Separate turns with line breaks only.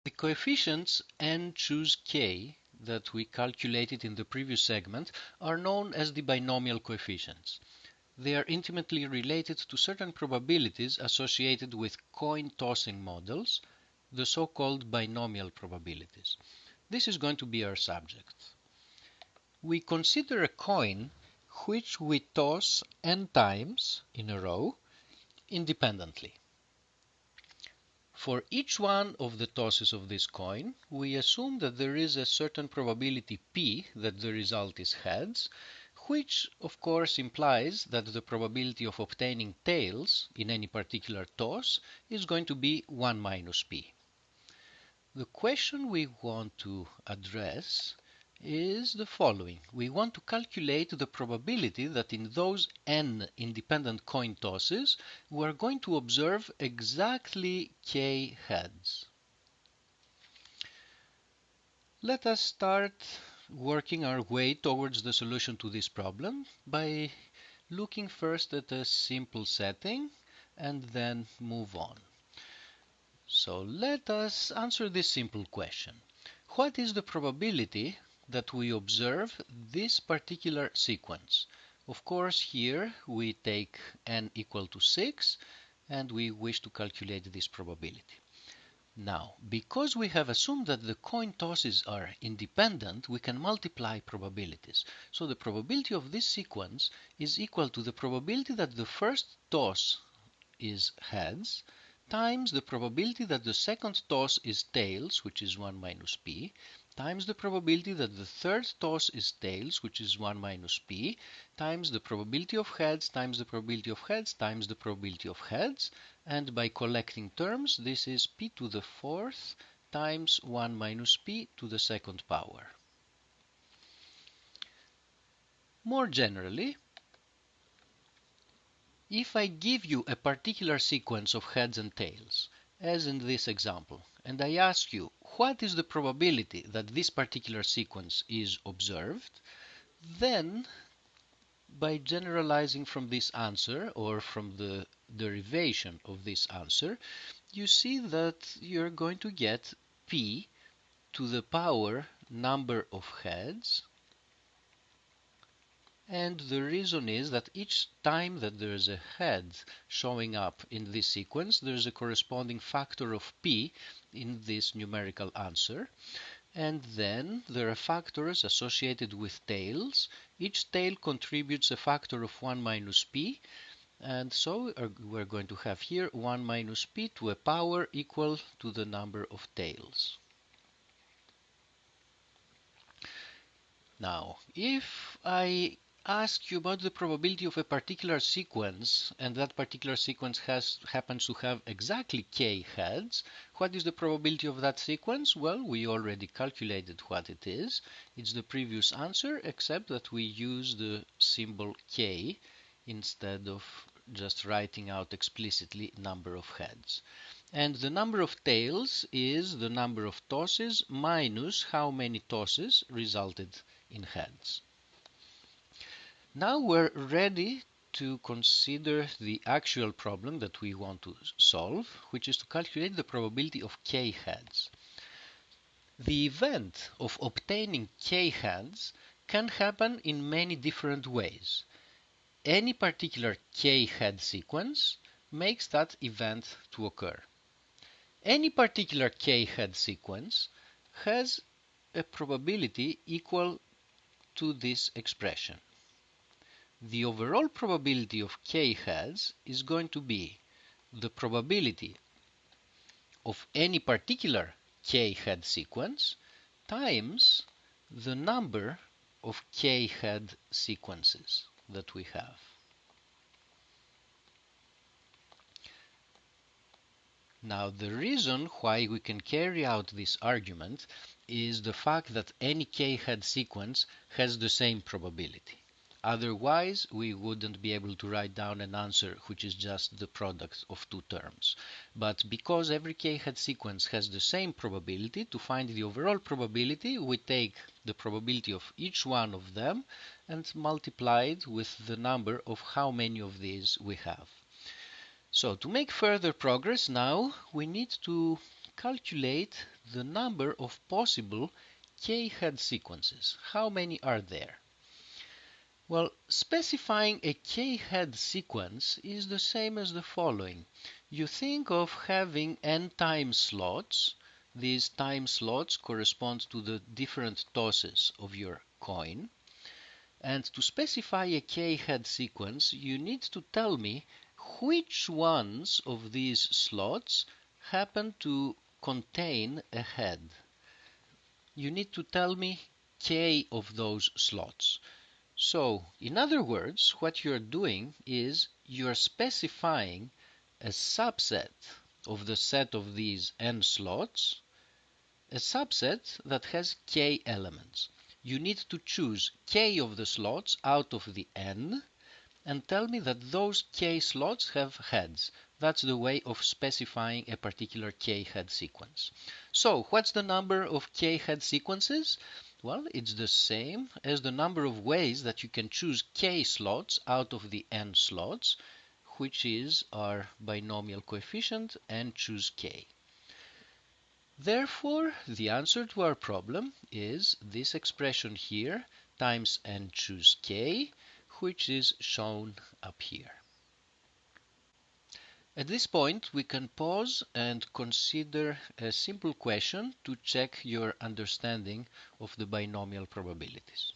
The coefficients n choose k that we calculated in the previous segment are known as the binomial coefficients. They are intimately related to certain probabilities associated with coin tossing models, the so-called binomial probabilities. This is going to be our subject. We consider a coin which we toss n times in a row independently. For each one of the tosses of this coin, we assume that there is a certain probability p that the result is heads, which of course implies that the probability of obtaining tails in any particular toss is going to be 1 minus p. The question we want to address is the following. We want to calculate the probability that in those n independent coin tosses we are going to observe exactly k heads. Let us start working our way towards the solution to this problem by looking first at a simple setting and then move on. So let us answer this simple question. What is the probability that we observe this particular sequence? Of course, here we take n equal to 6 and we wish to calculate this probability. Now, because we have assumed that the coin tosses are independent, we can multiply probabilities. So the probability of this sequence is equal to the probability that the first toss is heads times the probability that the second toss is tails, which is 1 minus p, times the probability that the third toss is tails, which is 1 minus p, times the probability of heads, times the probability of heads, times the probability of heads, and by collecting terms, this is p to the fourth times 1 minus p to the second power. More generally, if I give you a particular sequence of heads and tails, as in this example, and I ask you what is the probability that this particular sequence is observed, then by generalizing from this answer or from the derivation of this answer, you see that you're going to get p to the power number of heads. And the reason is that each time that there is a head showing up in this sequence, there is a corresponding factor of p in this numerical answer. And then there are factors associated with tails. Each tail contributes a factor of 1 minus p. And so we're going to have here 1 minus p to a power equal to the number of tails. Now, if I ask you about the probability of a particular sequence, and that particular sequence happens to have exactly k heads, what is the probability of that sequence? Well, we already calculated what it is. It's the previous answer, except that we use the symbol k instead of just writing out explicitly number of heads. And the number of tails is the number of tosses minus how many tosses resulted in heads. Now we're ready to consider the actual problem that we want to solve, which is to calculate the probability of k heads. The event of obtaining k heads can happen in many different ways. Any particular k head sequence makes that event to occur. Any particular k head sequence has a probability equal to this expression. The overall probability of k heads is going to be the probability of any particular k head sequence times the number of k head sequences that we have. Now, the reason why we can carry out this argument is the fact that any k head sequence has the same probability. Otherwise, we wouldn't be able to write down an answer which is just the product of two terms. But because every k-head sequence has the same probability, to find the overall probability, we take the probability of each one of them and multiply it with the number of how many of these we have. So to make further progress now, we need to calculate the number of possible k-head sequences. How many are there? Well, specifying a k-head sequence is the same as the following. You think of having n time slots. These time slots correspond to the different tosses of your coin. And to specify a k-head sequence, you need to tell me which ones of these slots happen to contain a head. You need to tell me k of those slots. So, in other words, what you're doing is you're specifying a subset of the set of these n slots, a subset that has k elements. You need to choose k of the slots out of the n and tell me that those k slots have heads. That's the way of specifying a particular k-head sequence. So, what's the number of k-head sequences? Well, it's the same as the number of ways that you can choose k slots out of the n slots, which is our binomial coefficient, and choose k. Therefore, the answer to our problem is this expression here times n choose k, which is shown up here. At this point, we can pause and consider a simple question to check your understanding of the binomial probabilities.